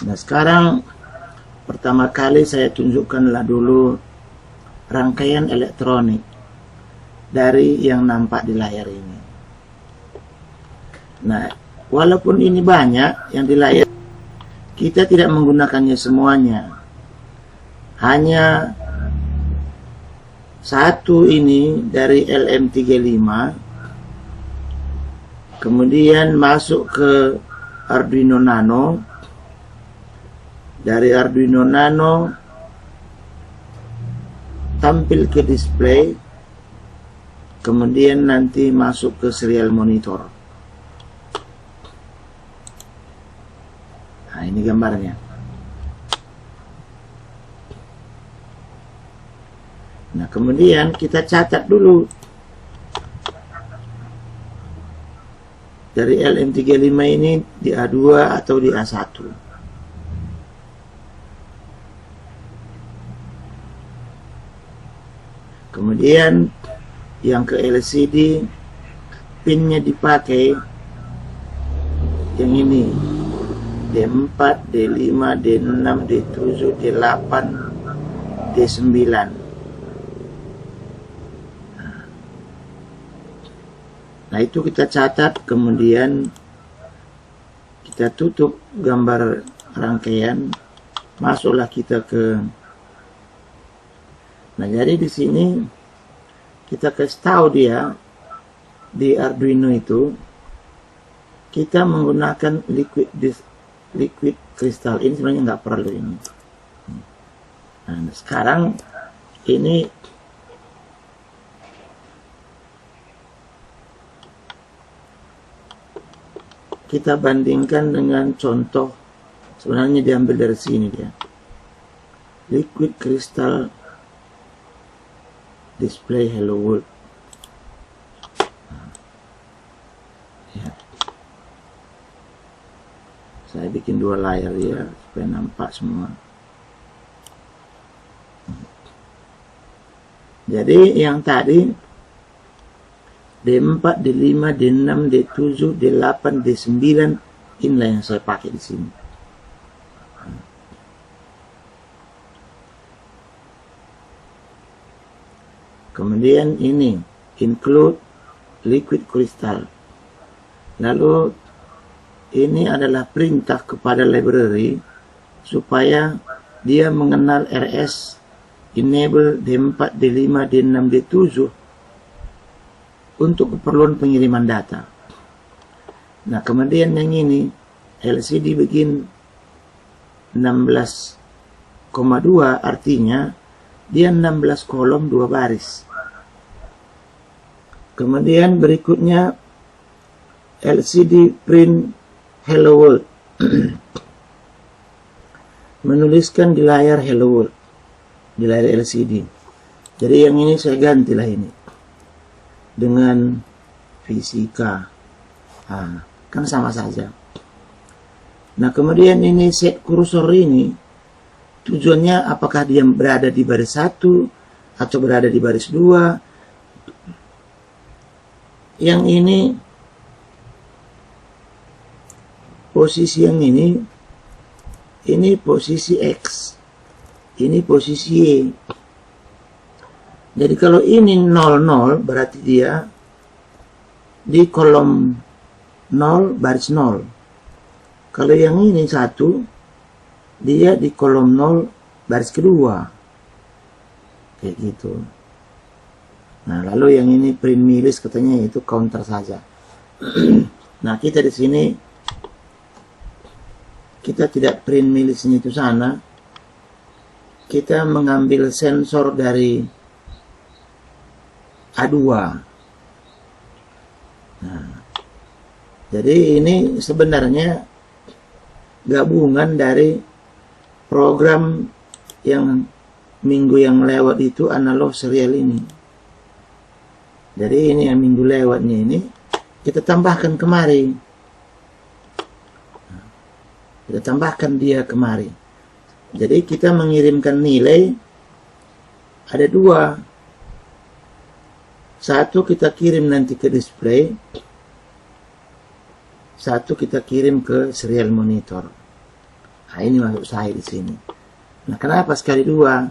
Nah, sekarang pertama kali saya tunjukkanlah dulu rangkaian elektronik dari yang nampak di layar ini. Nah, walaupun ini banyak yang di layar, kita tidak menggunakannya semuanya. Hanya satu ini dari LM35, kemudian masuk ke Arduino Nano. Dari Arduino Nano tampil ke display, kemudian nanti masuk ke serial monitor. Nah, ini gambarnya. Nah, kemudian kita catat dulu dari LM35 ini di A2 atau di A1. Kemudian yang ke LCD pinnya dipakai yang ini, D4, D5, D6, D7, D8, D9. Nah, itu kita catat, kemudian kita tutup gambar rangkaian, masuklah kita ke. Nah, jadi di sini kita kasih tahu dia di Arduino itu kita menggunakan liquid crystal. Ini sebenarnya nggak perlu ini. Nah, sekarang ini kita bandingkan dengan contoh, sebenarnya diambil dari sini dia. Liquid crystal display hello world. Ya. Saya bikin dua layar ya supaya nampak semua. Jadi yang tadi D4, D5, D6, D7, D8, D9, inilah yang saya pakai di sini. Kemudian ini include liquid crystal. Lalu ini adalah perintah kepada library supaya dia mengenal RS enable D4, D5, D6, D7 untuk keperluan pengiriman data. Nah, kemudian yang ini LCD begin 16,2, artinya dia 16 kolom 2 baris. Kemudian berikutnya LCD print hello world. Menuliskan di layar hello world, di layar LCD. Jadi yang ini saya gantilah ini dengan fisika. Nah, kan sama saja. Nah, kemudian ini set kursor ini tujuannya apakah dia berada di baris 1 atau berada di baris 2. Yang ini posisi yang ini posisi X, ini posisi Y. Jadi kalau ini 00 berarti dia di kolom 0 baris 0. Kalau yang ini 1 dia di kolom 0 baris kedua. Kayak gitu. Nah, lalu yang ini print milis katanya itu counter saja. Nah, kita di sini kita tidak print milisnya itu sana. Kita mengambil sensor dari A2. Nah, jadi ini sebenarnya gabungan dari program yang minggu yang lewat itu analog serial ini. Jadi ini yang minggu lewatnya ini kita tambahkan kemari. Kita tambahkan dia kemari. Jadi kita mengirimkan nilai ada 2. Satu kita kirim nanti ke display. Satu kita kirim ke serial monitor. Nah, ini maksud saya di sini. Nah, kenapa sekali dua?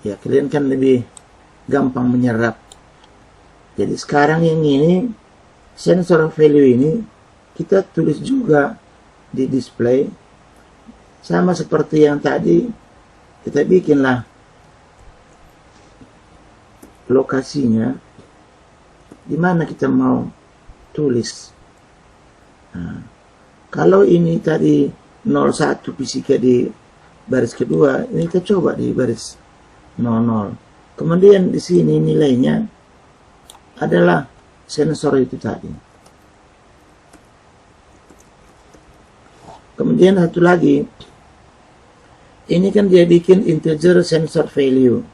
Ya, kalian kan lebih gampang menyerap. Jadi sekarang yang ini, sensor value ini, kita tulis juga di display. Sama seperti yang tadi, kita bikinlah lokasinya, di mana kita mau tulis. Nah, kalau ini tadi 01 fisika di baris kedua, ini kita coba di baris 00. Kemudian di sini nilainya adalah sensor itu tadi. Kemudian satu lagi, ini kan dia bikin integer sensor value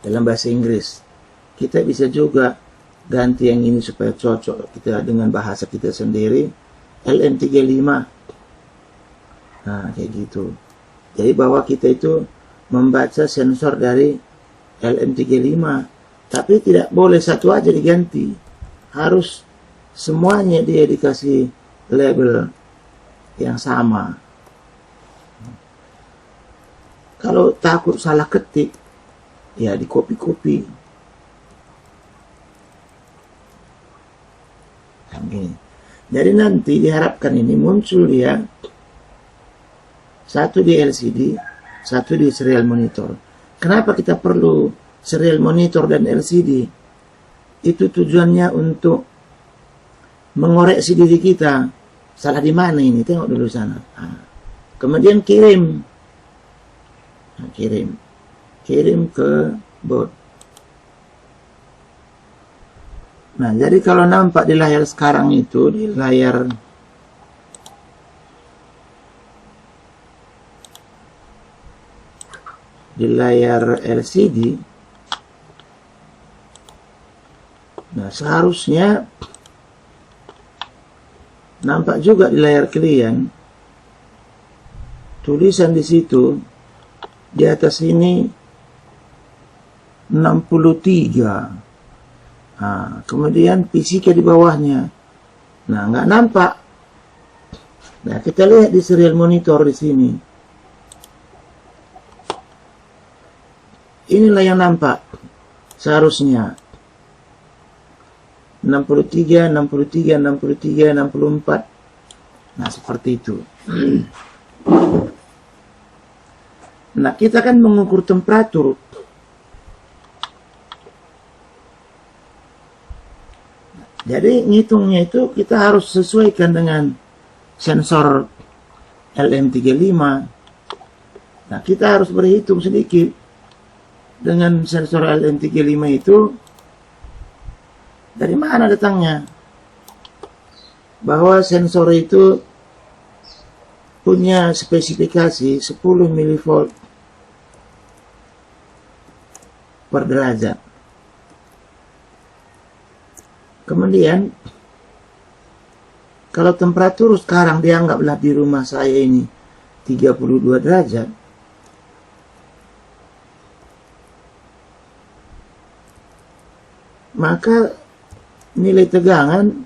dalam bahasa Inggris. Kita bisa juga ganti yang ini supaya cocok kita dengan bahasa kita sendiri, LM35. Nah, kayak gitu. Jadi bahwa kita itu membaca sensor dari LM35, tapi tidak boleh satu aja diganti. Harus semuanya dia dikasih label yang sama. Kalau takut salah ketik, ya di copy-copy. Jadi nanti diharapkan ini muncul ya, satu di LCD, satu di serial monitor. Kenapa kita perlu serial monitor dan LCD? Itu tujuannya untuk mengoreksi diri kita. Salah di mana ini? Tengok dulu sana. Nah, kemudian kirim. Nah, kirim ke board. Nah, jadi kalau nampak di layar sekarang itu, di layar LCD, nah seharusnya nampak juga di layar kalian tulisan di situ, di atas ini 63. Nah, kemudian fisika di bawahnya. Nah, nggak nampak. Nah, kita lihat di serial monitor di sini. Inilah yang nampak. Seharusnya 63, 63, 63, 64. Nah, seperti itu. Nah, kita kan mengukur temperatur. Jadi ngitungnya itu kita harus sesuaikan dengan sensor LM35. Nah, kita harus berhitung sedikit dengan sensor LM35 itu dari mana datangnya. Bahwa sensor itu punya spesifikasi 10 mV per derajat. Kemudian, kalau temperatur sekarang dianggaplah di rumah saya ini 32 derajat, maka nilai tegangan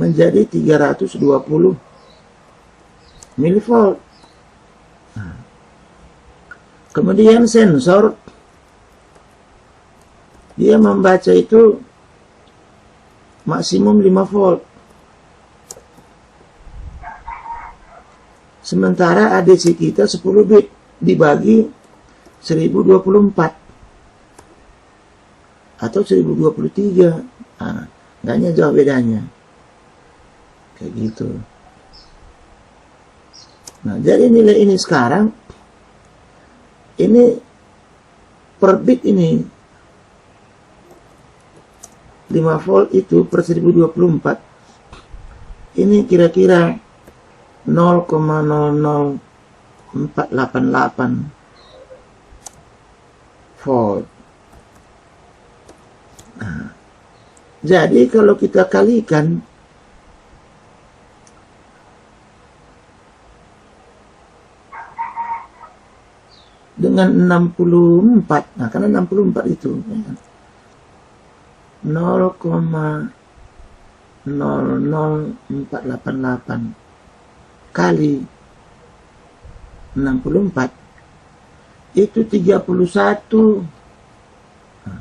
menjadi 320 mV. Nah, kemudian sensor, dia membaca itu maksimum 5 volt. Sementara ADC kita 10 bit dibagi 1024 atau 1023. Nah, nggaknya jauh bedanya. Kayak gitu. Nah, jadi nilai ini sekarang, ini per bit ini 5 volt itu per 1024 ini kira-kira 0,00488 volt. Nah, jadi kalau kita kalikan dengan 64, nah karena 64 itu ya, 0,00488 kali 64 itu 31. Nah,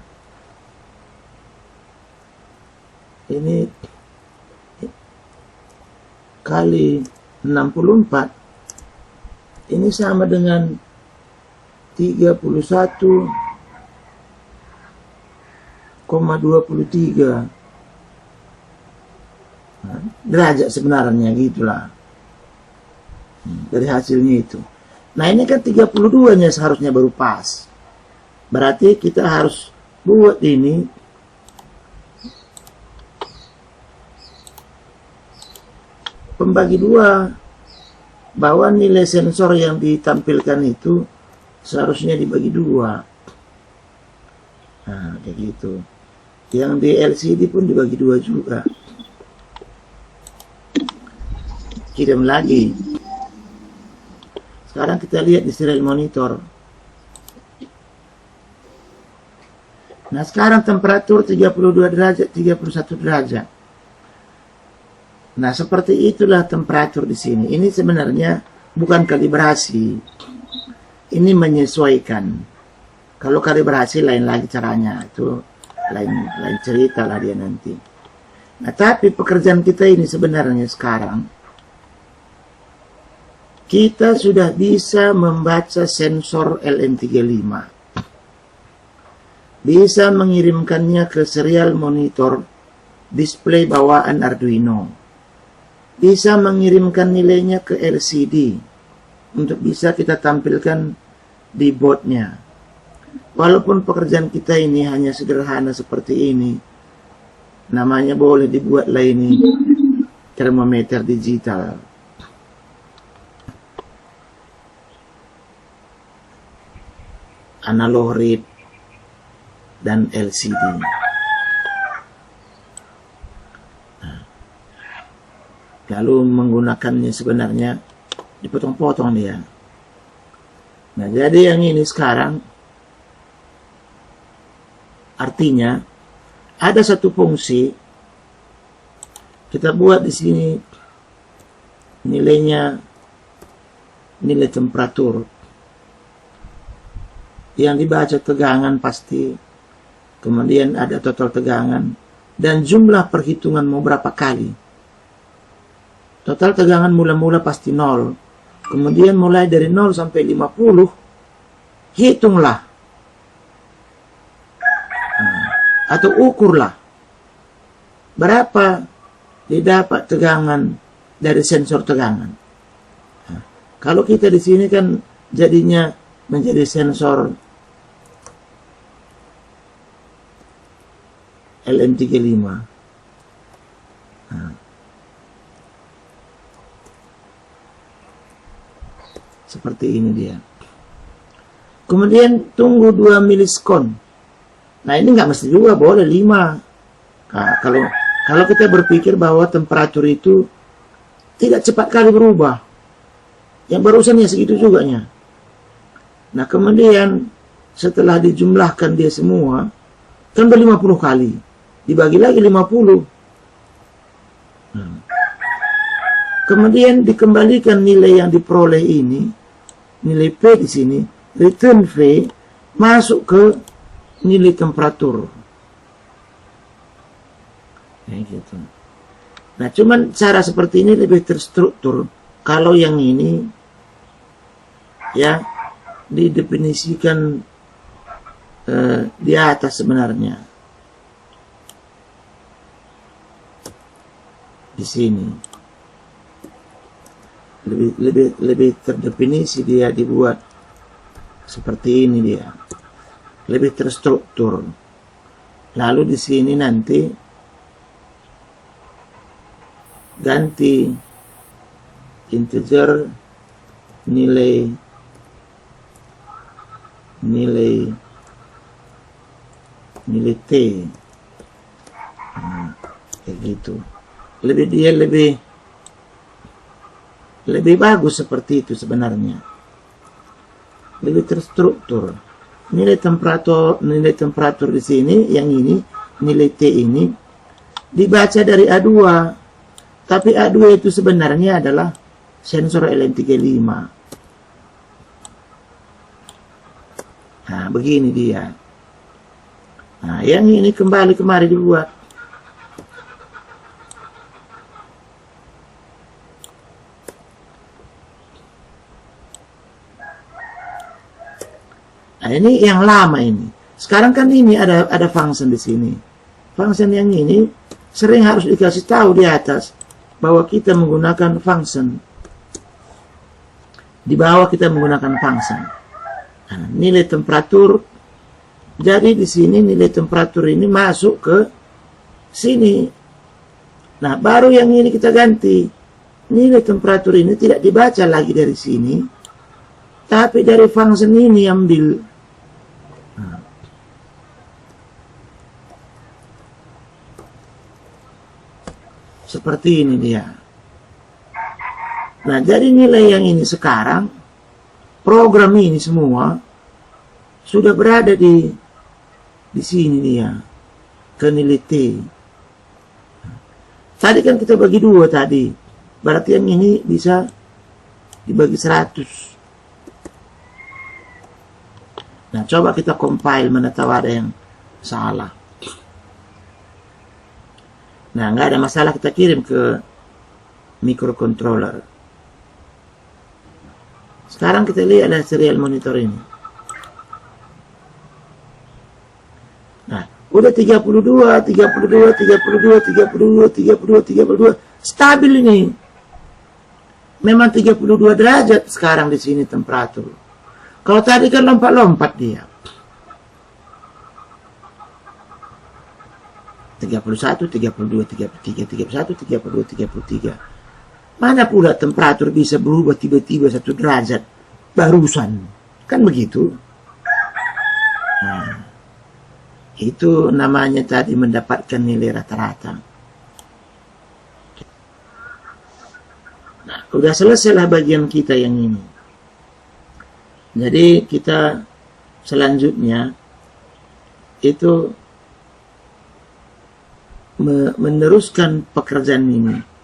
ini kali 64 ini sama dengan 31,23 derajat sebenarnya, gitulah dari hasilnya itu. Nah ini kan 32-nya seharusnya baru pas. Berarti kita harus buat ini pembagi dua, bahwa nilai sensor yang ditampilkan itu seharusnya dibagi dua. Nah kayak gitu. Yang di LCD pun dibagi dua juga. Kirim lagi. Sekarang kita lihat di serial monitor. Nah sekarang temperatur 32 derajat, 31 derajat. Nah seperti itulah temperatur di sini. Ini sebenarnya bukan kalibrasi. Ini menyesuaikan. Kalau kalibrasi lain lagi caranya. Itu lain cerita lah dia nanti. Nah tapi pekerjaan kita ini sebenarnya sekarang, kita sudah bisa membaca sensor LM35. Bisa mengirimkannya ke serial monitor display bawaan Arduino. Bisa mengirimkan nilainya ke LCD untuk bisa kita tampilkan di boardnya. Walaupun pekerjaan kita ini hanya sederhana seperti ini, namanya boleh dibuatlah ini termometer digital. Analog read dan LCD. Nah, lalu menggunakannya sebenarnya dipotong-potong dia. Nah, jadi yang ini sekarang artinya ada satu fungsi kita buat di sini, nilainya nilai temperatur. Yang dibaca tegangan pasti, kemudian ada total tegangan, dan jumlah perhitungan mau berapa kali. Total tegangan mula-mula pasti 0, kemudian mulai dari 0 sampai 50, hitunglah. Atau ukurlah. Berapa didapat tegangan dari sensor tegangan. Nah, kalau kita di sini kan jadinya menjadi sensor LM35. Nah, seperti ini dia. Kemudian tunggu 2 milisekon. Nah ini nggak mesti juga, boleh 5. Nah, kalau kita berpikir bahwa temperatur itu tidak cepat kali berubah, yang barusan ya segitu juga nya. Nah kemudian setelah dijumlahkan dia semua, kan ber 50 kali. Dibagi lagi 50. Nah. Kemudian dikembalikan nilai yang diperoleh ini, nilai P di sini, return V, masuk ke nilai temperatur. Kayak gitu. Nah, cuman cara seperti ini lebih terstruktur. Kalau yang ini, ya, didefinisikan di atas sebenarnya. Di sini lebih terdefinisi, dia dibuat seperti ini, dia lebih terstruktur. Lalu di sini nanti ganti integer nilai T. Nah, kayak gitu. Lebih bagus seperti itu sebenarnya. Lebih terstruktur. Nilai temperatur di sini, yang ini, nilai T ini dibaca dari A2. Tapi A2 itu sebenarnya adalah sensor LM35. Nah, begini dia. Nah, yang ini kembali kemari dibuat. Nah, ini yang lama ini. Sekarang kan ini ada function di sini. Function yang ini sering harus dikasih tahu di atas bahwa kita menggunakan function. Di bawah kita menggunakan function. Nah, nilai temperatur. Jadi di sini nilai temperatur ini masuk ke sini. Nah, baru yang ini kita ganti. Nilai temperatur ini tidak dibaca lagi dari sini, tapi dari function ini ambil. Nah. Seperti ini dia. Nah, jadi nilai yang ini sekarang, program ini semua sudah berada di sini dia, ke nilai T. Tadi kan kita bagi dua tadi, berarti yang ini bisa dibagi 100. Nah, coba kita compile, mana tahu ada yang salah. Nah, nggak ada masalah, kita kirim ke microcontroller. Sekarang kita lihat ada serial monitor ini. Nah, udah 32, stabil ini. Memang 32 derajat sekarang di sini temperatur. Kalau tadi kan lompat-lompat dia. 31, 32, 33, 31, 32, 33. Mana pula temperatur bisa berubah tiba-tiba 1 derajat barusan. Kan begitu. Nah, itu namanya tadi mendapatkan nilai rata-rata. Nah, udah selesailah bagian kita yang ini. Jadi kita selanjutnya itu meneruskan pekerjaan ini.